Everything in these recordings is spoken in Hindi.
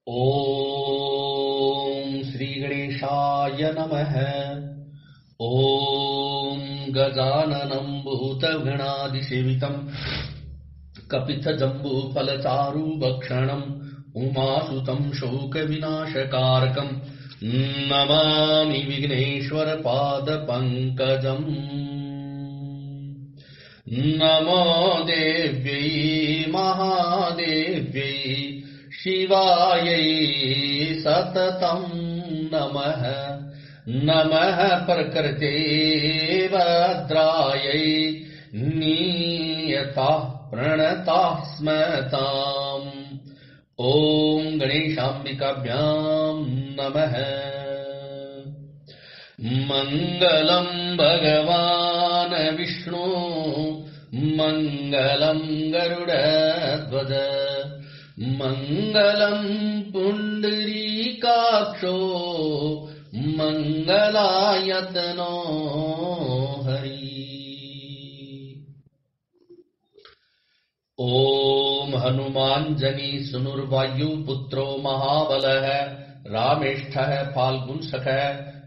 ओम श्री गणेशाय नमः। ओम गजाननं भूतगणादिसेवितं कपित्थजम्बूफलचारुभक्षणं उमासुतं शोकविनाशकारकं नमामि विघ्नेश्वरपादपङ्कजम्। नमो देव्यै महादेव्यै शिवायै सततं नमः। नमः प्रकृते भद्रायै नियताः प्रणताः स्मताम्। ॐ गणेशाम्बिकाभ्यां नमः। मङ्गलं भगवान् विष्णु मङ्गलं गरुडध्वज मङ्गलं पुण्डरीकाक्षो मङ्गलायतनो हरि। ॐ हनुमाञ्जनी सुनुर्वायुपुत्रो महाबलः रामेष्ठः फाल्गुनसखः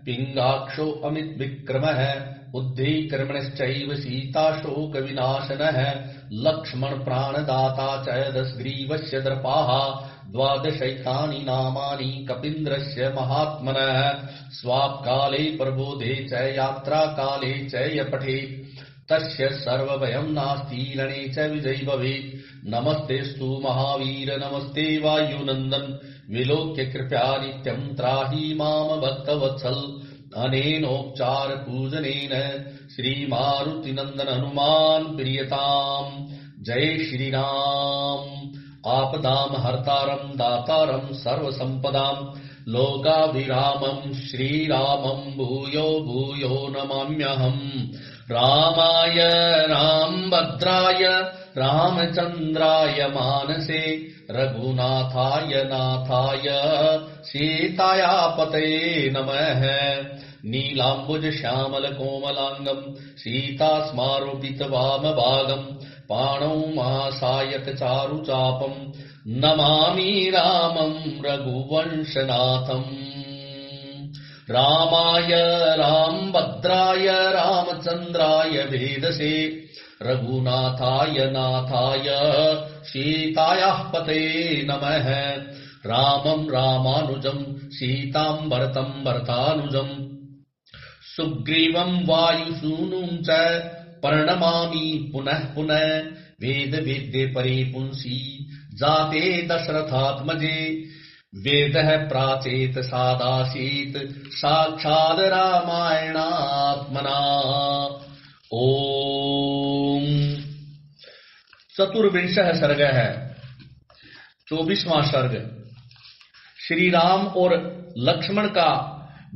पिङ्गाक्षो अमितविक्रमः बुद्धिकर्मणश्चैव सीताशोकविनाशनः लक्ष्मण प्राणदाता च दशग्रीवस्य दर्पाः द्वादशैतानि नामानि कपीन्द्रस्य महात्मनः स्वापकाले प्रबोधे च यात्राकाले च य पठेत् तस्य सर्वभयं नास्ति रणे च विजयी भवेत्। नमस्तेस्तु महावीर नमस्ते वायुनन्दन विलोक्य कृपया नित्यं त्राहि माम भक्तवत्सल। अनेनोपचार पूजनेन श्रीमारुतिनन्दन हनुमान् प्रीयताम्। जय श्री राम। आपदां हर्तारं दातारं सर्वसम्पदां लोकाभिरामं श्रीरामं भूयो भूयो नमाम्यहम्। रामाय रामभद्राय रामचन्द्राय मानसे रघुनाथाय नाथाय सीताया पतये नमः। नीलाम्बुज श्यामल कोमलांगं सीतास्मारोपितवामभागं पाणौ महासायक चारुचापं नमामि रामं रघुवंशनाथम्। रामाय रामभद्राय रामचन्द्राय वेदसे रघुनाथाय नाथाय सीतायाः पतये नमः। रामं रामानुजं सीतां भरतं भरतानुजं सुग्रीवं वायुसूनुं च प्रणमामि पुनः पुनः। वेद वेद्ये परे पुंसि जाते दशरथात्मजे वेदः प्राचेत सादासीत् साक्षात् रामायणात्मना। ओम चतुर्विंशः सर्गः 24वां सर्ग। श्री राम और लक्ष्मण का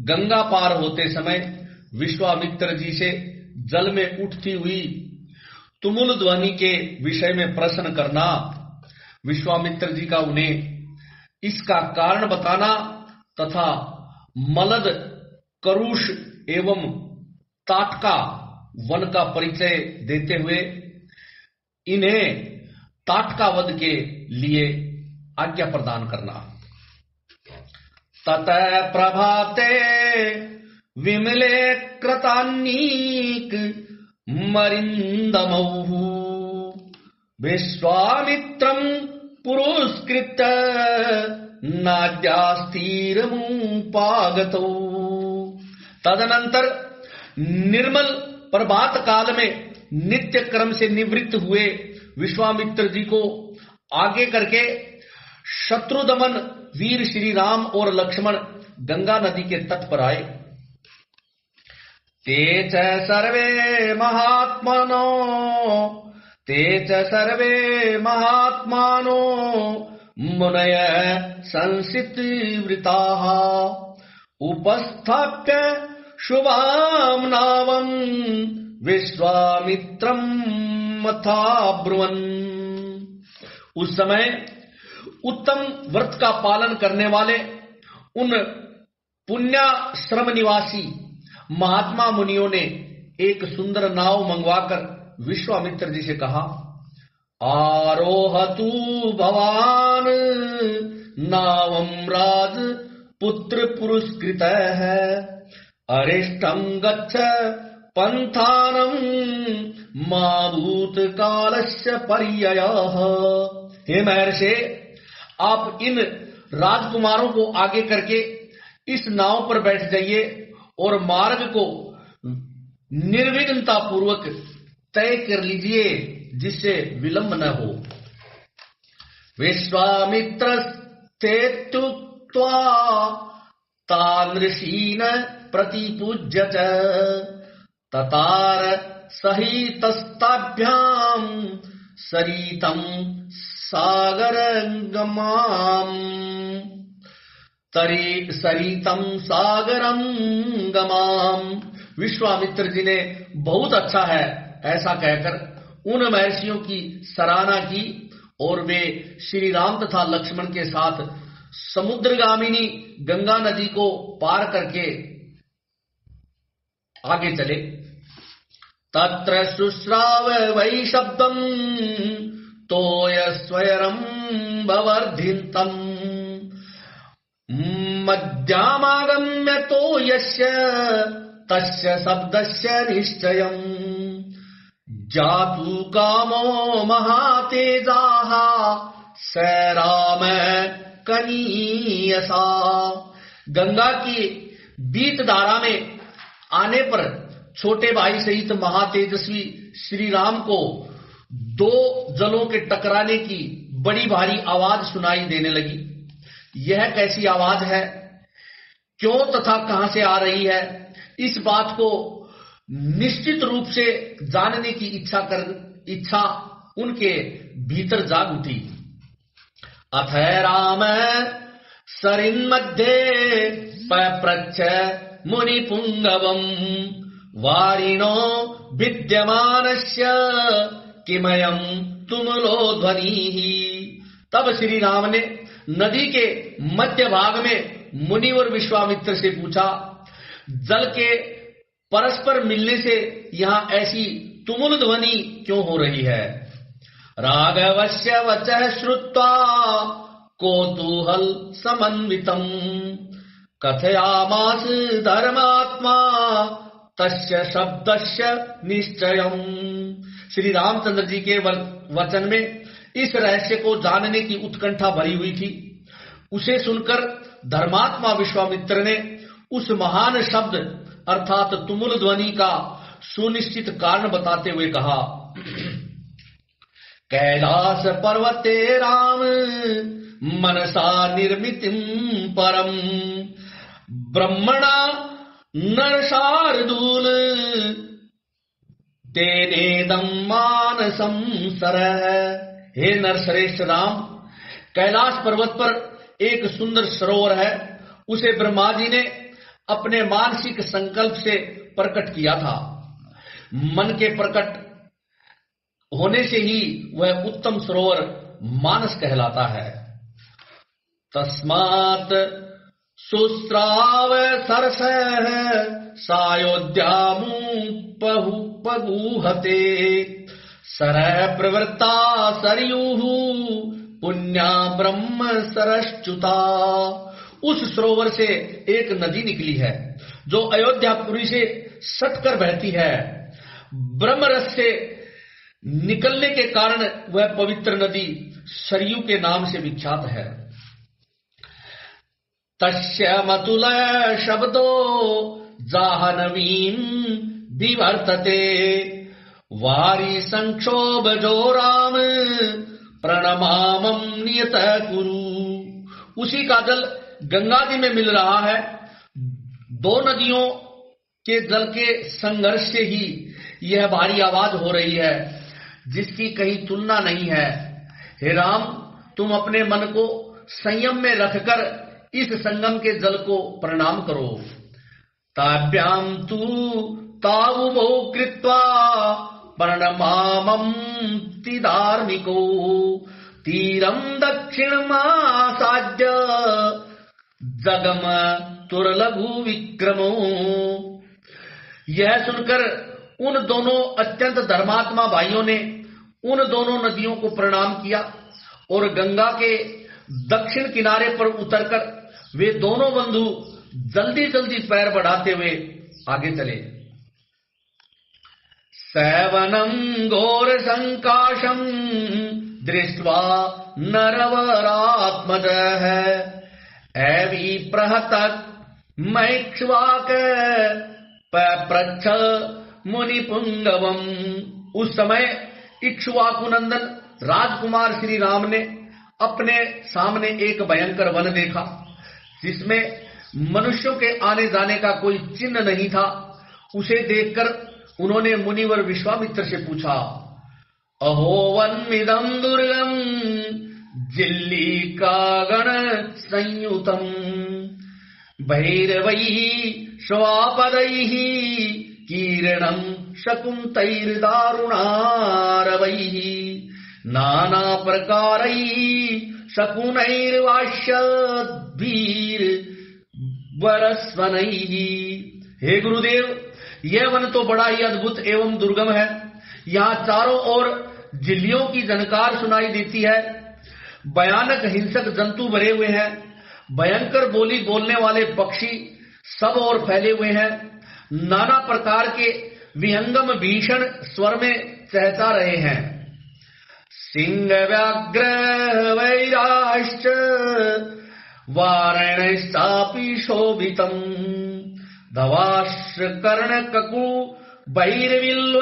गंगा पार होते समय विश्वामित्र जी से जल में उठती हुई तुमुल ध्वनि के विषय में प्रश्न करना, विश्वामित्र जी का उन्हें इसका कारण बताना तथा मलद करुष एवं ताटका वन का परिचय देते हुए इन्हें ताटका वध के लिए आज्ञा प्रदान करना। ततः प्रभाते विमले कृतान्नीक मरिन्दमौः विश्वामित्रं पुरस्कृत्य नाद्यास्तीरमुपागतौ। तदनंतर निर्मल प्रभात काल में नित्य क्रम से निवृत्त हुए विश्वामित्र जी को आगे करके शत्रुदमन वीर श्री राम और लक्ष्मण गंगा नदी के तट पर आए। ते च सर्वे महात्मानो मुनय संसितवृताः उपस्थाप्य शुभां नावं विश्वामित्रं मथाब्रुवन्। उस समय उत्तम व्रत का पालन करने वाले उन पुण्याश्रम निवासी महात्मा मुनियों ने एक सुंदर नाव मंगवाकर विश्वामित्र जी से कहा, आरोहतु भवान नावम राज पुत्र पुरस्कृत है अरिष्टम गच्छ पंथानम मा भूत कालस्य पर्ययः। हे महर्षि, आप इन राजकुमारों को आगे करके इस नाव पर बैठ जाइए और मार्ग को निर्विघ्नता पूर्वक तय कर लीजिए, जिससे विलंब न हो। विश्वामित्रस्तेत्युक्त्वा तान् ऋषीन् प्रतिपूज्य च ततार सहितस्ताभ्याम् सरितं सागरंगमाम् सरितं सागरं गमाम। विश्वामित्र जी ने बहुत अच्छा है ऐसा कहकर उन महर्षियों की सराहना की और वे श्री राम तथा लक्ष्मण के साथ समुद्रगामिनी गंगा नदी को पार करके आगे चले। तत्र शुश्राव वै शब्दम तोय स्वयरम बवर्धितम मध्यामागम्य तो यस्य तस्य शब्दस्य निश्चयम् जातु कामो महातेजाः स राम कनीयसा। गंगा की बीत धारा में आने पर छोटे भाई सहित महातेजस्वी श्री राम को दो जलों के टकराने की बड़ी भारी आवाज सुनाई देने लगी। यह कैसी आवाज है, क्यों तथा कहां से आ रही है, इस बात को निश्चित रूप से जानने की इच्छा उनके भीतर जाग उठी। अथ राम सरिन्मध्ये पप्रच्छ मुनिपुंगवम् वारिणो विद्यमानस्य किमयं तुमुलो ध्वनिः। तब श्री राम ने नदी के मध्य भाग में मुनि और विश्वामित्र से पूछा, जल के परस्पर मिलने से यहाँ ऐसी तुमुल ध्वनि क्यों हो रही है। राघवस्य वचः श्रुत्वा कौतूहल समन्वितम् कथयामास धर्मात्मा तस्य शब्दस्य निश्चयम्। श्री रामचंद्र जी के वचन में इस रहस्य को जानने की उत्कंठा भरी हुई थी। उसे सुनकर धर्मात्मा विश्वामित्र ने उस महान शब्द अर्थात तुमुल ध्वनि का सुनिश्चित कारण बताते हुए कहा, कैलास पर्वते राम मनसा निर्मितिं परम ब्रह्मणा नरशार्दूल तेनेदं मानसं सरः। हे नरश्रेष्ठ राम, कैलाश पर्वत पर एक सुंदर सरोवर है। उसे ब्रह्मा जी ने अपने मानसिक संकल्प से प्रकट किया था। मन के प्रकट होने से ही वह उत्तम सरोवर मानस कहलाता है। तस्मात् सुस्राव सरसः सायोध्यामुपगूहते सरः प्रवृत्ता सरयूः पुण्या ब्रह्म सरश्च्युता। उस सरोवर से एक नदी निकली है जो अयोध्यापुरी से सटकर बहती है। ब्रह्मरस से निकलने के कारण वह पवित्र नदी सरयू के नाम से विख्यात है। तस्य मतुल शब्दो जाह्नवीं विवर्तते वारी संक्षोभजो राम प्रणमामं नियत कुरु। उसी का जल गंगा जी में मिल रहा है। दो नदियों के जल के संघर्ष से ही यह भारी आवाज हो रही है, जिसकी कहीं तुलना नहीं है। हे राम, तुम अपने मन को संयम में रखकर इस संगम के जल को प्रणाम करो। ताभ्याम तू तावुभो कृत्वा प्रणमामं तिधार्मिको तीरम दक्षिणमासाद्य जगम तुरलघु विक्रमो। यह सुनकर उन दोनों अत्यंत धर्मात्मा भाइयों ने उन दोनों नदियों को प्रणाम किया और गंगा के दक्षिण किनारे पर उतरकर वे दोनों बंधु जल्दी जल्दी पैर बढ़ाते हुए आगे चले। सेवनम घोर संकाशम दृष्ट्वा नरवरात्मजः एवि प्रहतत् मैक्ष्वाक पप्रच्छ मुनि पुंगवम। उस समय इक्ष्वाकुनंदन राजकुमार श्री राम ने अपने सामने एक भयंकर वन देखा जिसमें मनुष्यों के आने जाने का कोई चिन्ह नहीं था। उसे देखकर उन्होंने मुनिवर विश्वामित्र से पूछा, अहो वन्मिदं दुर्गम जिल्लीकागण संयुतम भैरवैः श्वापदैः कीर्णं शकुन्तैर्दारुणारवैः नाना प्रकारैः शकुनैर्वाश्यद्भिर्वरस्वनैः। हे गुरुदेव, यह वन तो बड़ा ही अद्भुत एवं दुर्गम है। यहाँ चारों ओर जिल्लियों की झनकार सुनाई देती है। भयानक हिंसक जंतु भरे हुए हैं। भयंकर बोली बोलने वाले पक्षी सब ओर फैले हुए हैं। नाना प्रकार के विहंगम भीषण स्वर में चहचा रहे हैं। सिंह व्याघ्र वैराश्च वारणश्चापि शोभितम् धवाश्र कर्ण ककु भैरविल्व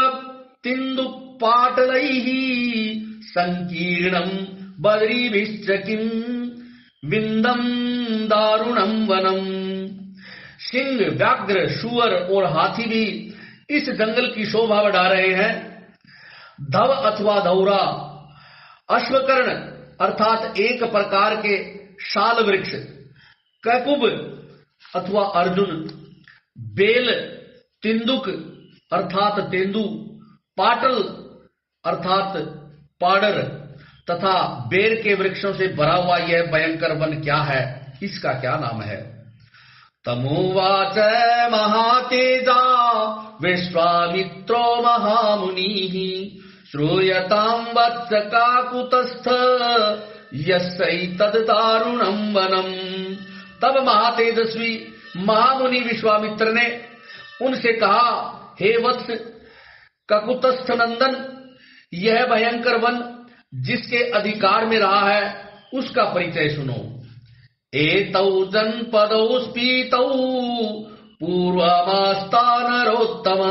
तिन्दुपाटलैः संकीर्णं बद्रीभिश्च किं विंदम दारुणम वनम। सिंह व्याघ्र शुअर और हाथी भी इस जंगल की शोभा बढ़ा रहे हैं। धव अथवा धौरा, अश्वकर्ण अर्थात एक प्रकार के शाल वृक्ष, ककुब अथवा अर्जुन, बेल, तिंदुक अर्थात तेंदु, पाटल अर्थात पाडर तथा बेर के वृक्षों से भरा हुआ यह भयंकर वन क्या है, इसका क्या नाम है। तमुवाच महातेजा विश्वामित्रो महामुनिः श्रूयतां वत्स काकुतस्थ यस्यैतद् दारुणं वनम्। तब महातेजस्वी महामुनि विश्वामित्र ने उनसे कहा, हे वत्स ककुतस्थ नंदन, यह भयंकर वन जिसके अधिकार में रहा है उसका परिचय सुनो। एतौ जनपदौ स्पीतौ पूर्वमास्तानरोत्तम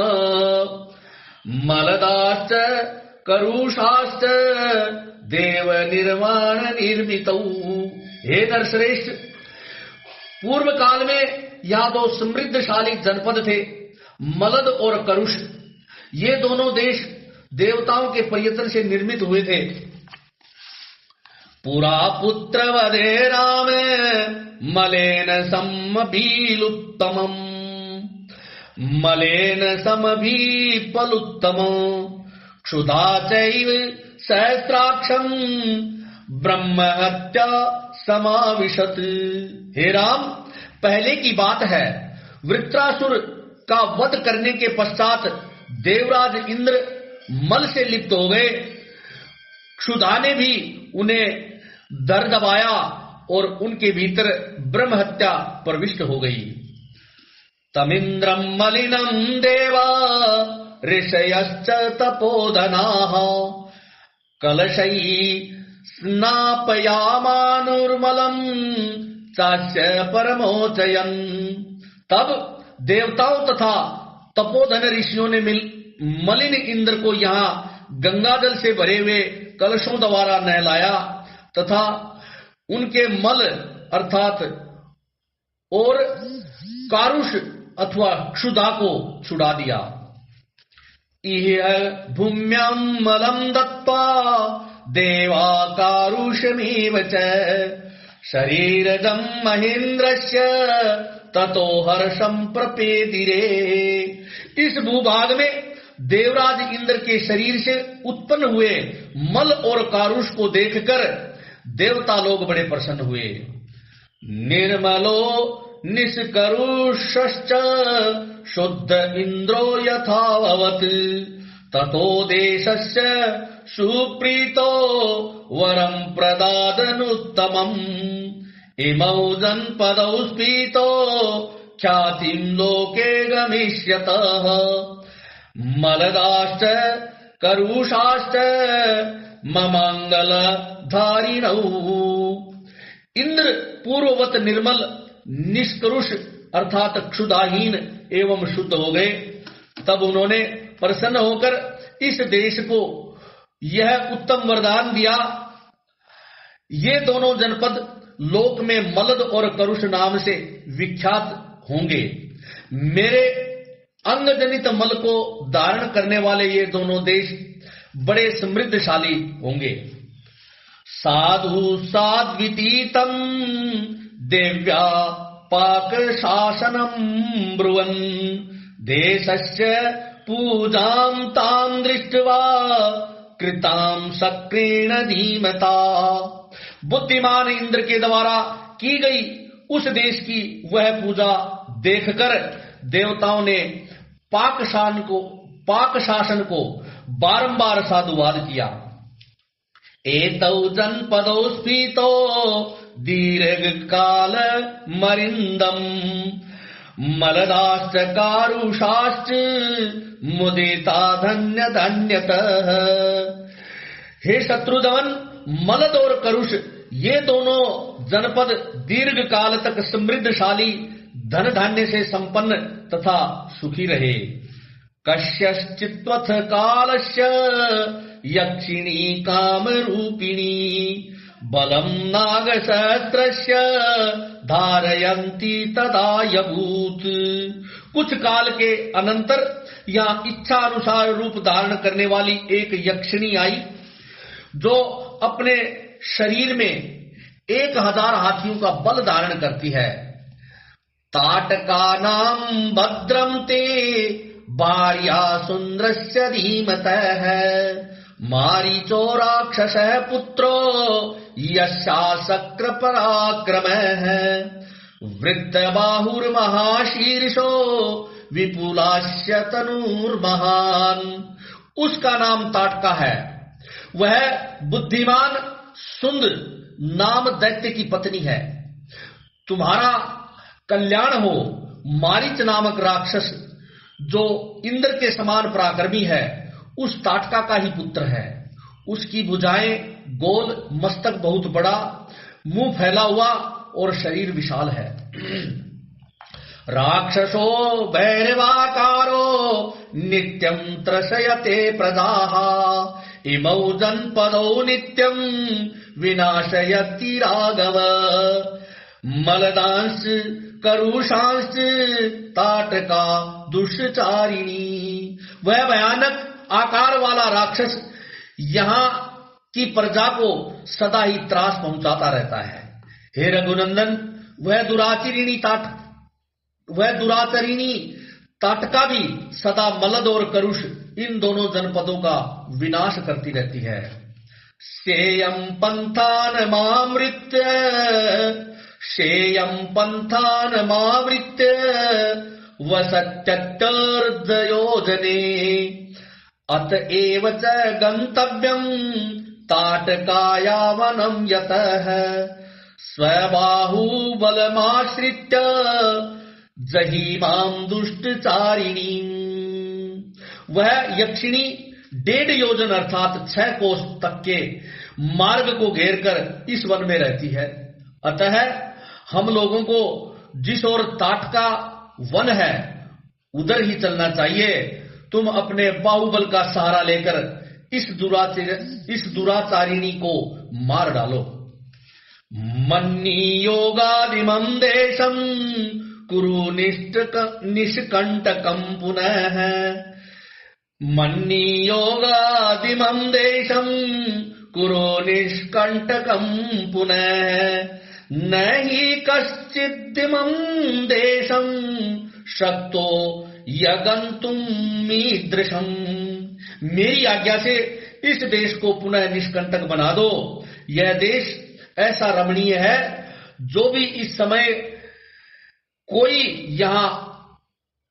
मलदाश्च करुषाश्च देव निर्माण निर्मितौ। हे नरश्रेष्ठ, पूर्व काल में यहाँ दो समृद्धशाली जनपद थे, मलद और करुष। ये दोनों देश देवताओं के प्रयत्न से निर्मित हुए थे। पुरा पुत्र वधे राम मलेन समभीलुत्तमम् मलेन समभीपलुत्तमम् क्षुधा चैव सहस्राक्षम् ब्रह्महत्या समाविशत। हे राम, पहले की बात है, वृत्रासुर का वध करने के पश्चात देवराज इंद्र मल से लिप्त हो गए। क्षुधा ने भी उन्हें दर दबाया और उनके भीतर ब्रह्म हत्या प्रविष्ट हो गई। तमिंद्रम मलिनम देवा ऋषयश्च तपोधनाः कलशैः स्नापयामानुर्मलम् चास्य परमोचयन्। तब देवताओं तथा तपोधन ऋषियों ने मलिन इंद्र को यहाँ गंगाजल से भरे हुए कलशों द्वारा नहलाया तथा उनके मल अर्थात और कारुष अथवा क्षुधा को छुड़ा दिया। इह भूम्यां मलं दत्त्वा देवा कारुषमेव च शरीरजं महेन्द्रस्य ततो हर्षं प्रपेदिरे। इस भूभाग में देवराज इंद्र के शरीर से उत्पन्न हुए मल और कारुष को देखकर देवता लोग बड़े प्रसन्न हुए। निर्मलो निष्करुषश्च शुद्ध इंद्रो यथावत् ततो देशस्य सुप्रीतो वरं प्रदादनुत्तमम् इमौ जनपदौ स्फीतो ख्यातिं लोके गमिष्यतः मलदाश्च करुषाश्च ममंगलधारिणौ। इंद्र पूर्ववत निर्मल निष्करुष अर्थात क्षुधाहीन एवं शुद्ध हो गए। तब उन्होंने प्रसन्न होकर इस देश को यह उत्तम वरदान दिया, ये दोनों जनपद लोक में मलद और करुष नाम से विख्यात होंगे। मेरे अंग जनित मल को धारण करने वाले ये दोनों देश बड़े समृद्धशाली होंगे। साधु साध्वितीतम देव्या पाक शासनम ब्रुवन् देशस्य पूजां तां दृष्ट्वा कृतां सक्रेण धीमता। बुद्धिमान इंद्र के द्वारा की गई उस देश की वह पूजा देखकर देवताओं ने पाक शासन को बारंबार साधुवाद किया। एतौ जनपदौ स्फीतो दीर्घ काल मरिंदम मलदाश्च कारुषाश्च मुदिता धन्य धन्यतः। हे शत्रुदमन, मलद और करुष ये दोनों जनपद दीर्घ काल तक समृद्धशाली धन धान्य से संपन्न तथा सुखी रहे। कस्यश्चित्वथ कालस्य यक्षिणी काम रूपिणी बलम नागसहस्रस्य धारयन्ती तदा यभूत। कुछ काल के अनंतर यहाँ इच्छा अनुसार रूप धारण करने वाली एक यक्षिणी आई, जो अपने शरीर में 1000 हाथियों का बल धारण करती है। ताटकानां भद्रं ते भार्या सुंदरस्य धीमतः मारीचो राक्षसः पुत्रो यस्याशक्र पराक्रमः वृत्तबाहुर्महाशीर्षो विपुलास्य तनूर्महान। उसका नाम ताटका है। वह बुद्धिमान सुंदर नाम दैत्य की पत्नी है। तुम्हारा कल्याण हो। मारीच नामक राक्षस जो इंद्र के समान पराक्रमी है, उस ताटका का ही पुत्र है। उसकी भुजाएं गोल, मस्तक बहुत बड़ा, मुंह फैला हुआ और शरीर विशाल है। राक्षसो भैरवाकारो नित्यं त्रसयते प्रजाः इमौ जनपदौ नित्यं विनाशयति राघव मलदांश करुषांश ताटका दुष्चारिणी। वह भयानक आकार वाला राक्षस यहाँ की प्रजा को सदा ही त्रास पहुंचाता रहता है। हे रघुनंदन, वह दुराचरिणी ताटका भी सदा मलद और करुष इन दोनों जनपदों का विनाश करती रहती है। सेयं पंथान मावृत्य वसत्यर्धयोजने अतएव च गंतव्यं ताटकायावनं यतः स्वबाहुबलमाश्रित्य जहीमां दुष्टचारिणी। वह यक्षिणी 1.5 योजन अर्थात 6 कोस तक के मार्ग को घेरकर इस वन में रहती है। अतः हम लोगों को जिस ओर ताटका वन है उधर ही चलना चाहिए। तुम अपने बाहुबल का सहारा लेकर इस दुराचारिणी को मार डालो। मन्नियोगादिमं देशं कुरु निष्कंटकं पुनः मन्नियोगादिमं देशं कुरु निष्कंटकं पुनः न हि कश्चिद्दिमं देशं शक्तो यगंतुम मीदृशम्। मेरी आज्ञा से इस देश को पुनः निष्कंटक बना दो। यह देश ऐसा रमणीय है, जो भी इस समय कोई यहाँ,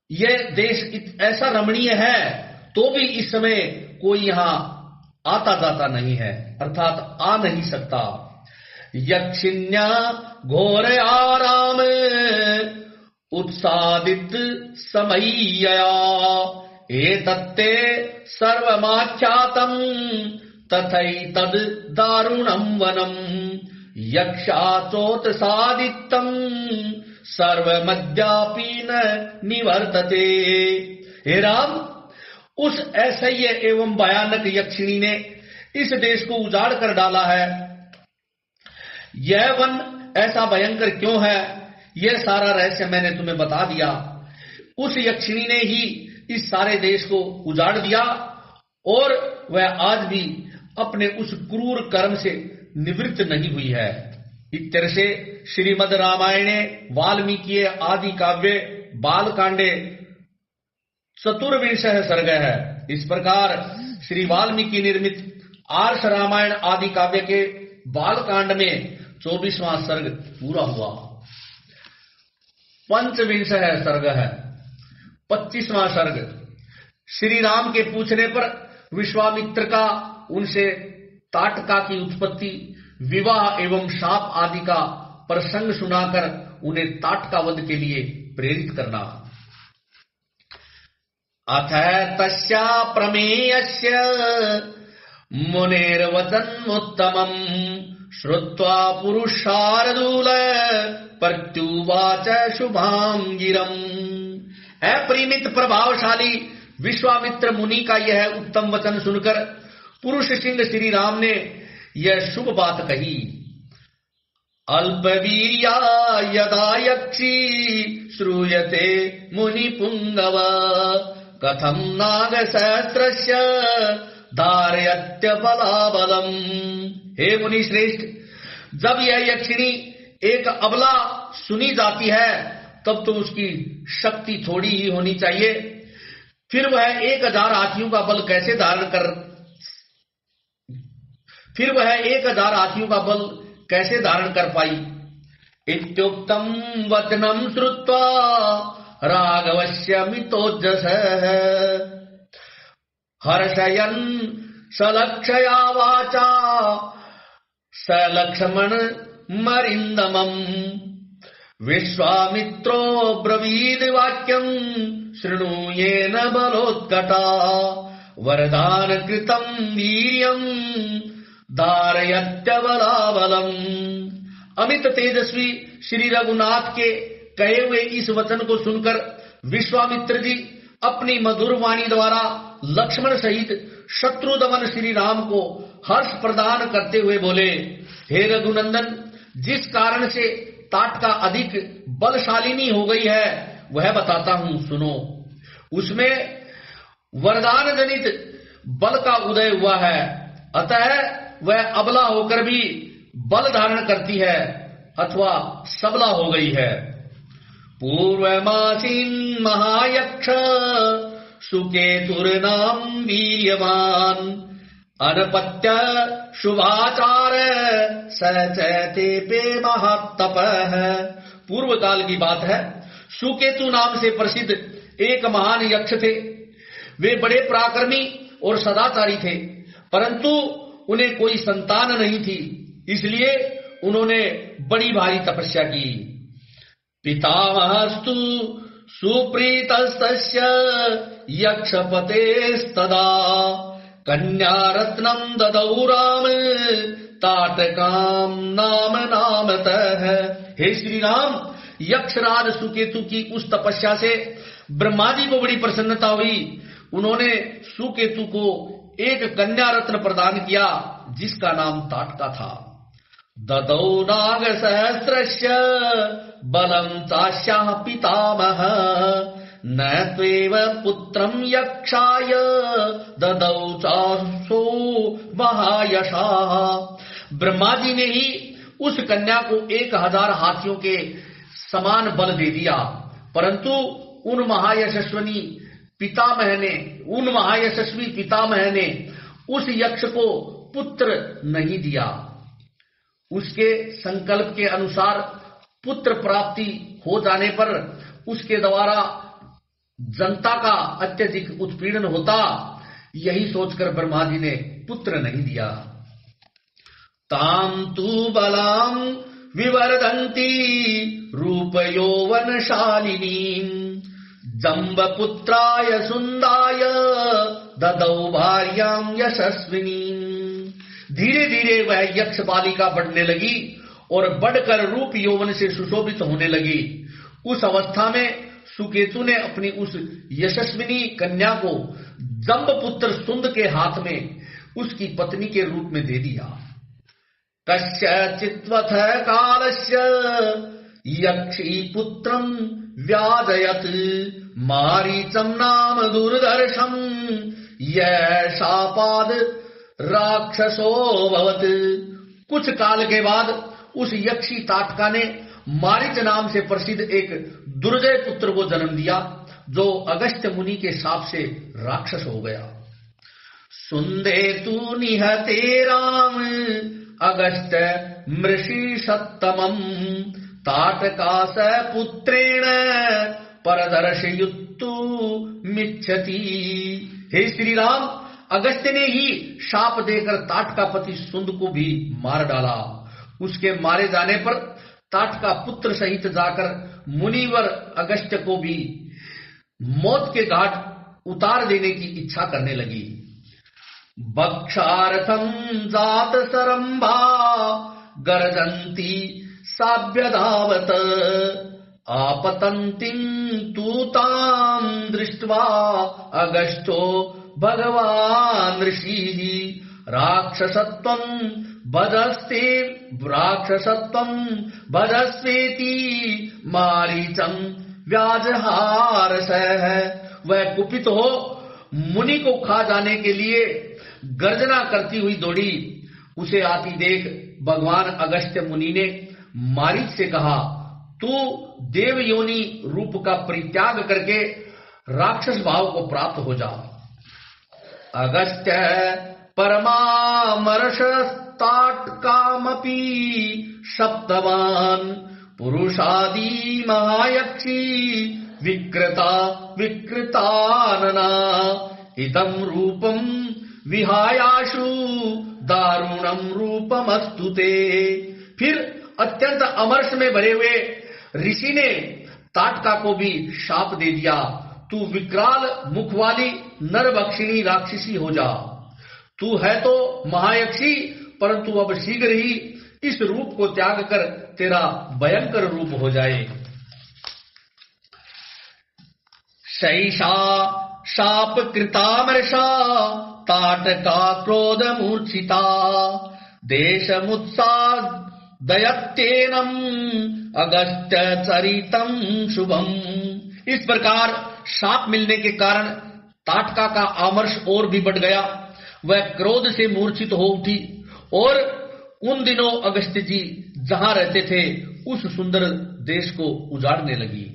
यह देश ऐसा रमणीय है तो भी इस समय कोई यहाँ आता जाता नहीं है, अर्थात आ नहीं सकता। यक्षिण्या घोर आराम उत्सादित समय्यया एतत्ते सर्वमाख्यातम तथैतद् दारुणं वनम यक्षाचोत्सादितम सर्वमद्यापि न निवर्तते। हे राम, उस असह्य एवं भयानक यक्षिणी ने इस देश को उजाड़ कर डाला है। यह वन ऐसा भयंकर क्यों है, यह सारा रहस्य मैंने तुम्हें बता दिया। उस यक्षिणी ने ही इस सारे देश को उजाड़ दिया और वह आज भी अपने उस क्रूर कर्म से निवृत्त नहीं हुई है। इत्तर से श्रीमद् रामायणे वाल्मीकि आदि काव्य बालकांडे 24 सर्ग है। इस प्रकार श्री वाल्मीकि निर्मित आर्ष रामायण आदि काव्य के बालकांड में 24वां सर्ग पूरा हुआ। 25 सर्ग है। 25वां सर्ग श्री राम के पूछने पर विश्वामित्र का उनसे ताटका की उत्पत्ति, विवाह एवं शाप आदि का प्रसंग सुनाकर उन्हें ताटका वध के लिए प्रेरित करना। अथ तस्या प्रमेयस्य मुनेर्वचनमुत्तमम् श्रुत्वा पुरुषार्दूल प्रत्युवाच शुभां गिरम्। अपरिमित प्रभावशाली विश्वामित्र मुनि का यह उत्तम वचन सुनकर पुरुष सिंह श्री राम ने यह शुभ बात कही। अल्पवीर्या यदा यक्षी श्रूयते मुनि पुंगव कथम नाग सहस्रस्य धारयत्य बलाबलम। हे मुनि श्रेष्ठ, जब यह यक्षिणी एक अबला सुनी जाती है तब तो उसकी शक्ति थोड़ी ही होनी चाहिए, फिर वह 1000 हाथियों का बल कैसे धारण कर पाई। इत्युक्तम वचनम श्रुत्वा राघवस्य मितोजसः हर्षयन् सलक्षया वाचा सलक्ष्मण मरिन्दमम् विश्वामित्रो ब्रवीद वाक्यम् शृणुयेन बलोत्कटा वरदान कृतम् वीर्यम् धारयत्य बलाबलम्। अमित तेजस्वी श्री रघुनाथ के कहे हुए इस वचन को सुनकर विश्वामित्र जी अपनी मधुर वाणी द्वारा लक्ष्मण सहित शत्रुदमन श्री राम को हर्ष प्रदान करते हुए बोले, हे रघुनंदन, जिस कारण से ताटका अधिक बलशालिनी हो गई है वह बताता हूं, सुनो। उसमें वरदान जनित बल का उदय हुआ है, अतः वह अबला होकर भी बल धारण करती है अथवा सबला हो गई है। पूर्वमासीन महायक्ष सुकेतुर्नाम वीर्यवान अनपत्य शुभाचार सचैते पे महातपः। पूर्व काल की बात है, सुकेतु नाम से प्रसिद्ध एक महान यक्ष थे। वे बड़े पराक्रमी और सदाचारी थे, परंतु उन्हें कोई संतान नहीं थी, इसलिए उन्होंने बड़ी भारी तपस्या की। पितामहस्तु सुप्रीतस्तस्य यक्षपतेस्तदा कन्यारत्नम् ददौ राम ताटकाम नाम नामतः। हे श्री राम, यक्षराज सुकेतु की उस तपस्या से ब्रह्मा जी को बड़ी प्रसन्नता हुई। उन्होंने सुकेतु को एक कन्या रत्न प्रदान किया जिसका नाम ताटका था। ददौ नाग सहस्रस्य बलम चास्याः पितामह न त्वेव पुत्रम यक्षाय ददौ चासो महायशाः। ब्रह्मा जी ने ही उस कन्या को 1000 हाथियों के समान बल दे दिया, परंतु उन महायशस्वी पितामह ने उस यक्ष को पुत्र नहीं दिया। उसके संकल्प के अनुसार पुत्र प्राप्ति हो जाने पर उसके द्वारा जनता का अत्यधिक उत्पीड़न होता, यही सोचकर ब्रह्मा जी ने पुत्र नहीं दिया। ताम तू बलाम विवर्धन्ति रूप यौवनशालिनीं जम्बपुत्राय सुन्दाय ददौ भार्यां यशस्विनीं। धीरे धीरे वह यक्ष बालिका बढ़ने लगी और बढ़कर रूप यौवन से सुशोभित होने लगी। उस अवस्था में सुकेतु ने अपनी उस यशस्विनी कन्या को जम्बपुत्र सुंद के हाथ में उसकी पत्नी के रूप में दे दिया। कस्यचित्वथ कालस्य यक्षी पुत्रं व्याजयत् मारीचं नाम दुर्धर्षं यह शापाद राक्षसो भवत्। कुछ काल के बाद उस यक्षी ताटका ने मारीच नाम से प्रसिद्ध एक दुर्जय पुत्र को जन्म दिया, जो अगस्त्य मुनि के शाप से राक्षस हो गया। सुंदे तू निहते राम अगस्त्य मृषि सत्तमं ताटका स पुत्रेण परदर्शयुत्तु मिच्छति। हे श्री राम, अगस्त्य ने ही शाप देकर ताटकापति सुंद को भी मार डाला। उसके मारे जाने पर ताटका पुत्र सहित जाकर मुनिवर अगस्त्य को भी मौत के घाट उतार देने की इच्छा करने लगी। भक्षार्थं जात सरंभा गर्जन्ति साभ्यधावत आपतन्तिं तूतां दृष्ट्वा अगस्त्यो भगवान् ऋषिः राक्षसत्वं भजस्वेति मारीचं व्याजहारसः। वह कुपित हो मुनि को खा जाने के लिए गर्जना करती हुई दौड़ी। उसे आती देख भगवान अगस्त्य मुनि ने मारीच से कहा, तू देव योनि रूप का परित्याग करके राक्षस भाव को प्राप्त हो जा। अगस्त्य परमामर्षस्ताटकामपि सप्तवान् पुरुषादि महायक्षी विकृतानना इदं रूपं विहायाशु दारुणं रूपमस्तु ते। फिर अत्यंत अमर्ष में भरे हुए ऋषि ने ताटका को भी शाप दे दिया, तू विकराल मुख वाली नरभक्षिणी राक्षसी हो जा। तू है तो महायक्षी, परंतु अब शीघ्र ही इस रूप को त्याग कर तेरा भयंकर रूप हो जाए। शैषा शाप कृतामर्षा ताटका क्रोध मूर्छिता देशमुत्सादयत्येनम् अगस्त्य चरितं शुभम। इस प्रकार शाप मिलने के कारण ताटका का आमर्ष और भी बढ़ गया। वह क्रोध से मूर्छित हो उठी और उन दिनों अगस्त्य जी जहां रहते थे उस सुंदर देश को उजाड़ने लगी।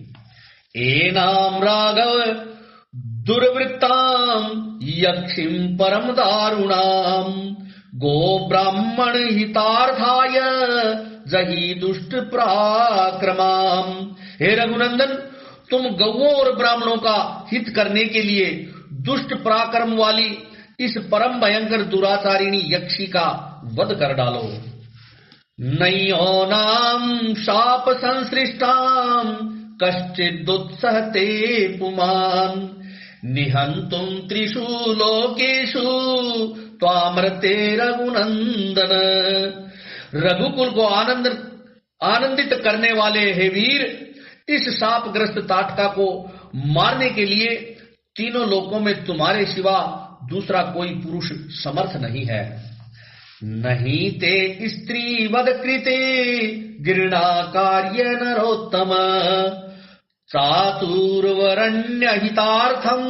एनाम राघव दुर्वृत्ताम यक्षिम परम दारुणाम गो ब्राह्मण हितार्थाय जही दुष्ट पराक्रमाम। हे रघुनंदन, तुम गौओं और ब्राह्मणों का हित करने के लिए दुष्ट पराक्रम वाली इस परम भयंकर दुराचारिणी यक्षी का वध कर डालो। नयो नाम शाप संसृष्टाम कश्चिदुत्सहते पुमान निहंतुम त्रिषु लोकेषु त्वामृते रघुनंदन। रघुकुल को आनंदित करने वाले हे वीर, इस शापग्रस्त ताटका को मारने के लिए तीनों लोकों में तुम्हारे सिवा दूसरा कोई पुरुष समर्थ नहीं है। नहीं ते स्त्री वध कृते गिरणा कार्य नरोत्तम चातुर्वरण्य हितार्थम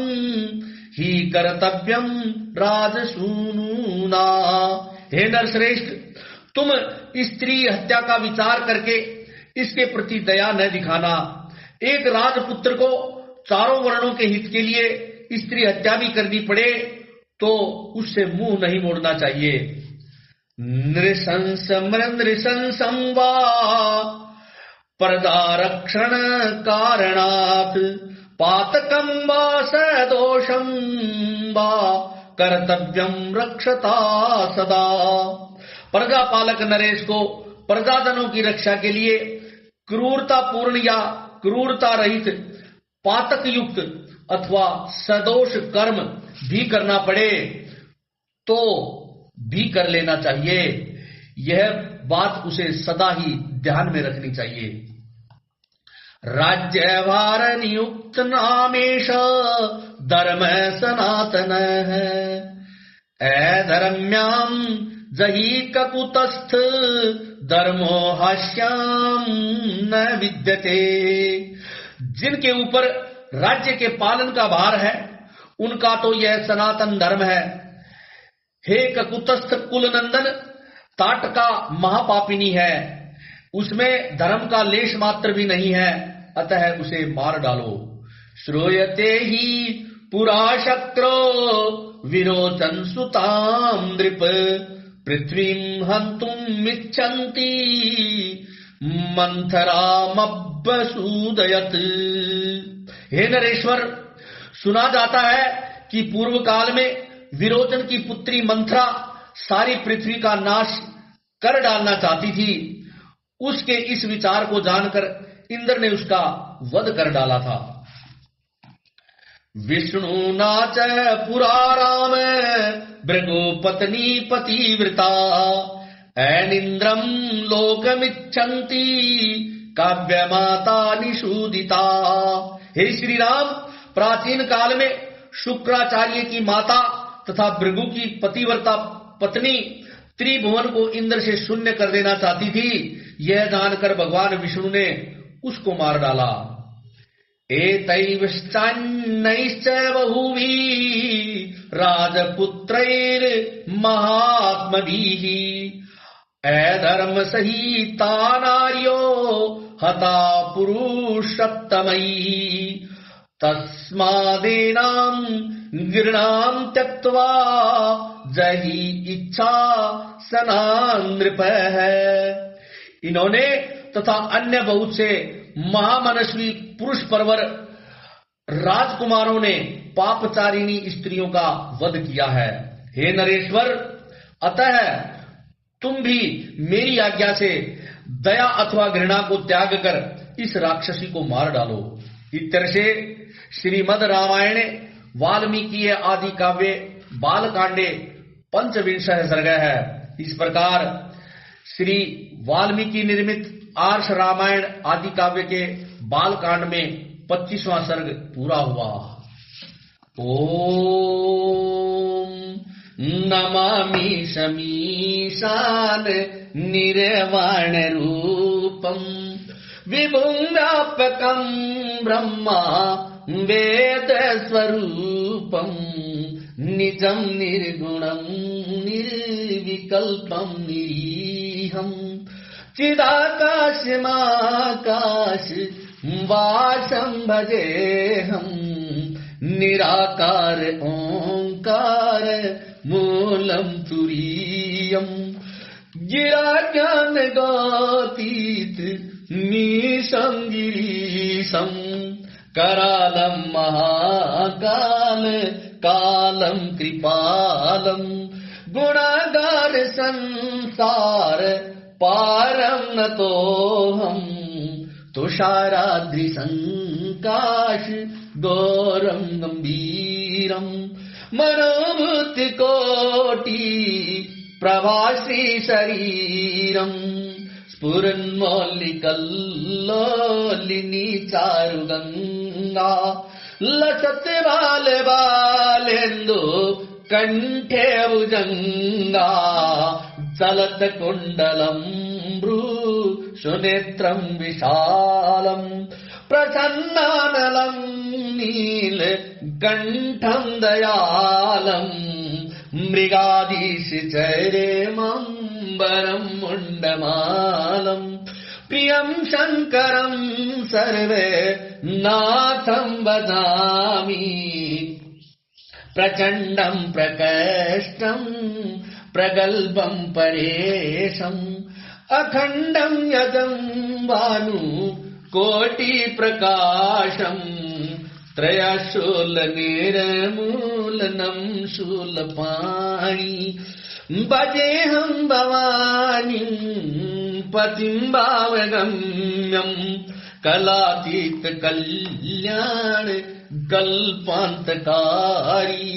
ही कर्तव्यम राजसूनुना। हे नरश्रेष्ठ, तुम स्त्री हत्या का विचार करके इसके प्रति दया न दिखाना। एक राजपुत्र को चारों वर्णों के हित के लिए स्त्री हत्या भी करनी पड़े तो उससे मुंह नहीं मोड़ना चाहिए। नृशंसं वा परदारक्षण कारणात् पातकं वा सदोषं वा कर्तव्यम रक्षता सदा। प्रजा पालक नरेश को प्रजाजनों की रक्षा के लिए क्रूरता पूर्ण या क्रूरता रहित, पातक युक्त अथवा सदोष कर्म भी करना पड़े तो भी कर लेना चाहिए। यह बात उसे सदा ही ध्यान में रखनी चाहिए। राज्यभार नियुक्त नामेश धर्म सनातन है, अधर्म्याम जहि ककुतस्थ धर्मो हास्याम न विद्यते। जिनके ऊपर राज्य के पालन का भार है उनका तो यह सनातन धर्म है। हे ककुतस्थ कुलनंदन, ताटका महापापिनी है, उसमें धर्म का लेश मात्र भी नहीं है, अतः उसे मार डालो। श्रूयते ही पुरा शक्रो विरोचन सुताम नृप, पृथ्वीं हन्तुम् इच्छन्ति मंथरामभ्यसूदयत्। हे नरेश्वर, सुना जाता है कि पूर्व काल में विरोचन की पुत्री मंथरा सारी पृथ्वी का नाश कर डालना चाहती थी। उसके इस विचार को जानकर इंद्र ने उसका वध कर डाला था। विष्णु नाच पुरा राम भृगु पत्नी पतिव्रता, ऐनिन्द्रम लोकमिच्छन्ति काव्य माता निषूदिता। हे श्री राम, प्राचीन काल में शुक्राचार्य की माता तथा भृगु की पतिव्रता पत्नी त्रिभुवन को इंद्र से शून्य कर देना चाहती थी। यह जानकर भगवान विष्णु ने उसको मार डाला। एतैश्चान्यैश्च बहुभिः राजपुत्रैर् महात्मभिः, अधर्म सहिता नार्यो हता पुरुषोत्तमैः। तस्मादेनां गृणां त्यक्त्वा जहि इच्छा सना नृपः। इन्होंने तथा अन्य बहुत से महामनस्वी पुरुष परवर राजकुमारों ने पापचारिणी स्त्रियों का वध किया है। हे नरेश्वर, अतः तुम भी मेरी आज्ञा से दया अथवा घृणा को त्याग कर इस राक्षसी को मार डालो। इतर से श्रीमद् रामायणे वाल्मीकि आदि काव्य बालकांडे 25 सर्ग है। इस प्रकार श्री वाल्मीकि निर्मित आर्ष रामायण आदि काव्य के बालकांड में 25वां सर्ग पूरा हुआ। ओम नमामि शमीशान निर्वाण रूपम, विभुंगापकं ब्रह्मा वेद स्वरूपं, निजं निर्गुणं निर्विकल्पं निरीहं, चिदाकाशमाकाश वासं भजेऽहं, निराकार ओंकार मूलं तुरीयं, गिरा ज्ञान गोतीत मीशं गिरीशं, करालं महाकाल कालं कृपालं, गुणागार संसार पारं नतोऽहं, तुषाराद्रिसंकाश गौरं गंभीरं, मनोभूतिकोटि प्रभाश्री शरीरं, स्फुरन्मौलिकल्लोलिनी चारुगंगा, लसते बाल बालेन्दु कंठे भुजंगा, चलत कुंडलं भ्रू सुनेत्रं विशालं, प्रसन्नानलं नील कंठं दयालं, मृगाधीश चैरेमंबरं मुंडमालं, प्रियं शंकरं सर्वे नाथं भजामि, प्रचंडं प्रकष्टं प्रगल्भं परेशं, अखंडं यजं भानु कोटि प्रकाशं, त्रयशूलनिर्मूलनं शूलपाणि भजेऽहं भवानीं पतिं भावगम्यं कलातीत कल्याण कल्पान्तकारी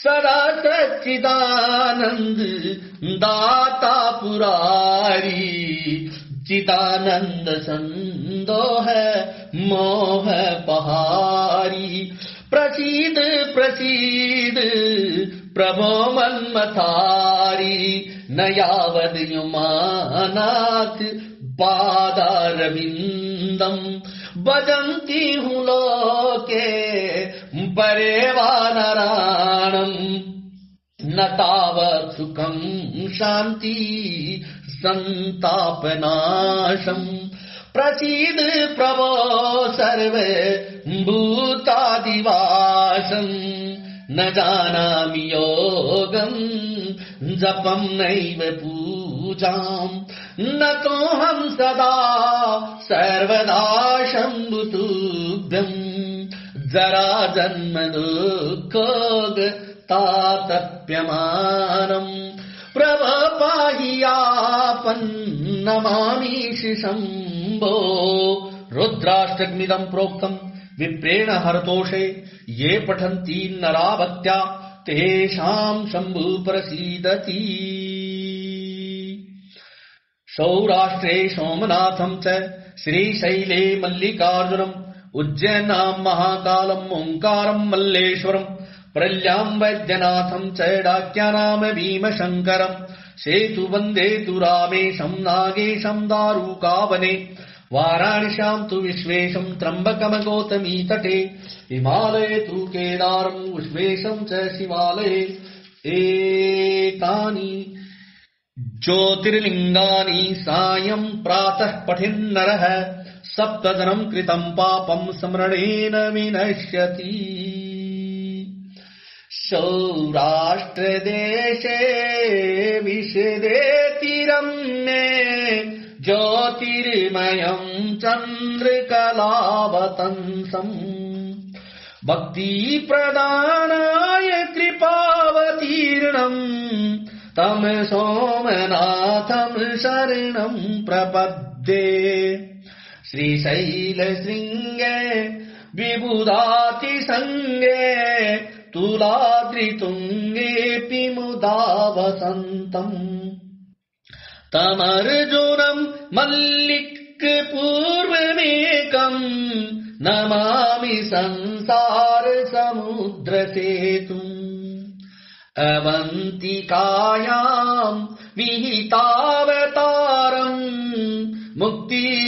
सदा सच्चिदानंद दाता पुरारी चिदानंद संदोह मोह पहारी प्रसीद प्रसीद प्रभो मन्मथारी न यावद युमानाथ पादारविंदम भजन्ति हूँ लोके परे वानराणम् न तावत् सुखं शांति संतापनाशम् प्रसीद प्रभो सर्वे भूतादिवासम् न जानामि योगं जपं नैव पूजाम् न तोऽहं सदा सर्वदा शम्भुतुभ्यम् जरा जन्म दुःखोग तातप्यमानम् प्रभो पाहि आपन्नमामीश शम्भो रुद्राष्टकमिदं प्रोक्तम् विप्रेण हरतोषे ये पठन्ति नरावत्या तेषां शम्भु प्रसीदति। सौराष्ट्रे सोमनाथं च श्रीशैले मल्लिकार्जुनम् उज्जैनां महाकालम् ओंकारं मल्लेश्वरम् प्रल्यां वैद्यनाथं च डाक्यानां भीमशङ्करम् सेतु वन्दे तु रामेशं नागेशं दारुकावने वाराणस्यां तु विश्वेशं त्र्यम्बकं गौतमी तटे हिमालये तु केदारं विश्वेशं च शिवालये एतानि ज्योतिर्लिंगानि सायं प्रातः पठिन्नरः सप्तजनं कृतं पापं स्मरणेन विनश्यति। सौराष्ट्रदेशे विशदेतिरम्ये ज्योतिर्मयं चन्द्रकलावतंसम् भक्तिप्रदानाय कृपावतीर्णम् तं सोमनाथं शरणं प्रपद्ये। श्रीशैलशृङ्गे विबुधातिसङ्गे तुलाद्रितुङ्गेऽपि मुदा वसन्तम् तमर्जुनं मल्लिकपूर्वमेकं नमामि संसारसमुद्रसेतुम् अवन्तिकायां विहितावतारम् मुक्तिप्रदानाय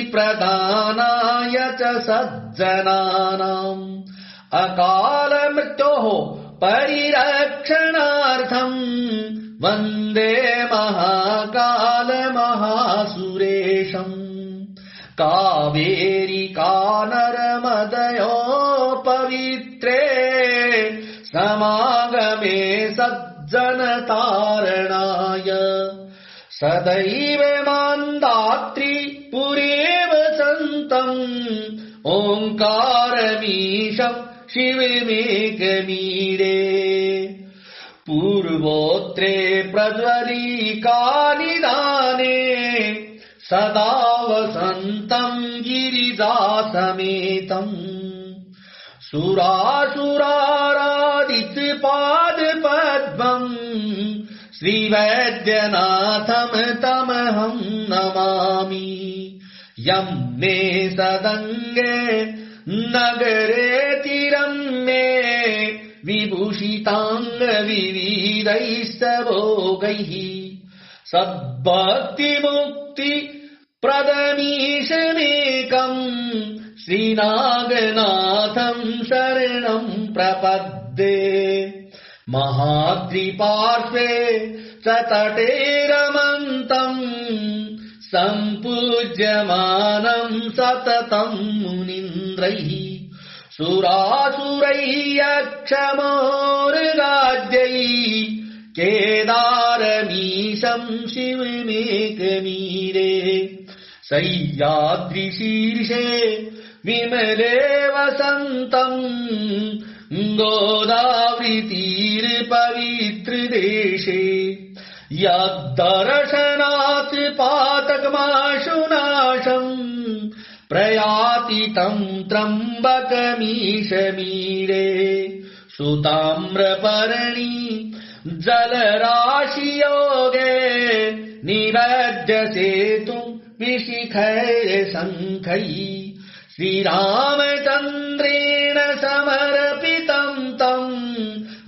च सज्जनानाम् अकालमृत्योः परिरक्षणार्थम् वन्दे महाकालमहासुरेशम्। कावेरी कानरमदयो पवित्रे समागमे सज्जनतारणाय सदैव मान्दात्री पुरेव सन्तम् ओङ्कारमीशं शिवमेकमीडे। पूर्वोत्रे प्रज्वलिकानिदाने सदा वसन्तं गिरिजासमेतम् सुरासुराराधितपादपद्मम् श्रीवैद्यनाथं तमहं नमामि। यं मे सदङ्गे नगरेतिरम्ये विभूषिताङ्गविविधैस्तभोगैः सद्भक्तिमुक्ति प्रदमीशमेकम् श्रीनागनाथं शरणं प्रपद्ये। महाद्रिपार्श्वे च तटे रमन्तम् सम्पूज्यमानं सततं मुनीन्द्रैः सुरासुरैः यक्षमोर्गाद्यैः केदारमीशं शिवमेकमीरे। सह्याद्रिशीर्षे विमले वसन्तम् गोदावृतीर्पवित्रदेशे यद्दर्शनात् पातकमाशुनाशम् प्रयाति तं त्र्यम्बकमीशमीरे सुताम्रपर्णी जलराशियोगे निवेद्य सेतुं विशिखैर्शङ्खैः श्रीरामचन्द्रेण समर्पितं तं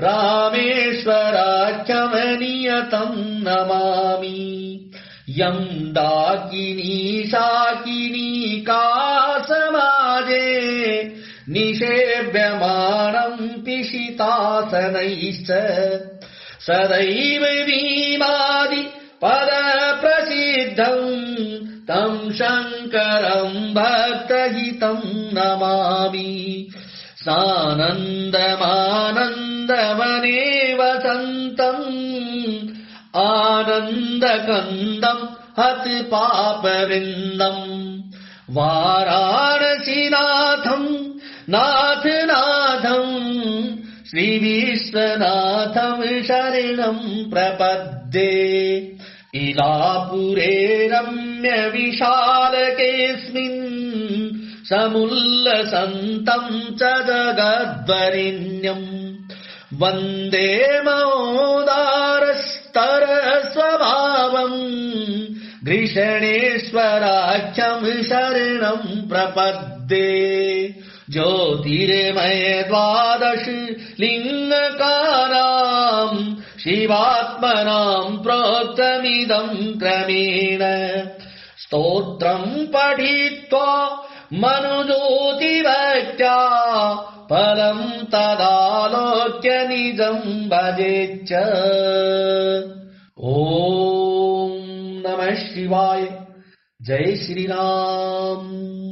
रामेश्वराख्यमनियतं नमामि यं डाकिनी शाकिनी समाजे निषेव्यमाणं पिशितासनैश्च सदैव भीमादि पदप्रसिद्धम् तं शङ्करं भक्तहितं नमामि सानन्दमानन्दवने वसन्तम् आनन्दकन्दं हतपापवृन्दम् वाराणसीनाथं नाथनाथं श्रीविश्वनाथं शरणं प्रपद्ये इलापुरे रम्यविशालकेऽस्मिन् समुल्लसन्तं च जगद्वरेण्यम् वन्दे महोदारस्तरस्वभावम् घृषणेश्वराख्यं शरणं प्रपद्ये ज्योतिर्मय द्वादश लिङ्गकानां शिवात्मनां प्रोक्तमिदं क्रमेण स्तोत्रं पठित्वा मनुज्योतिभक्त्या फलं तदालोक्य निजं भजेच्च। ॐ नमः शिवाय। जय श्री राम।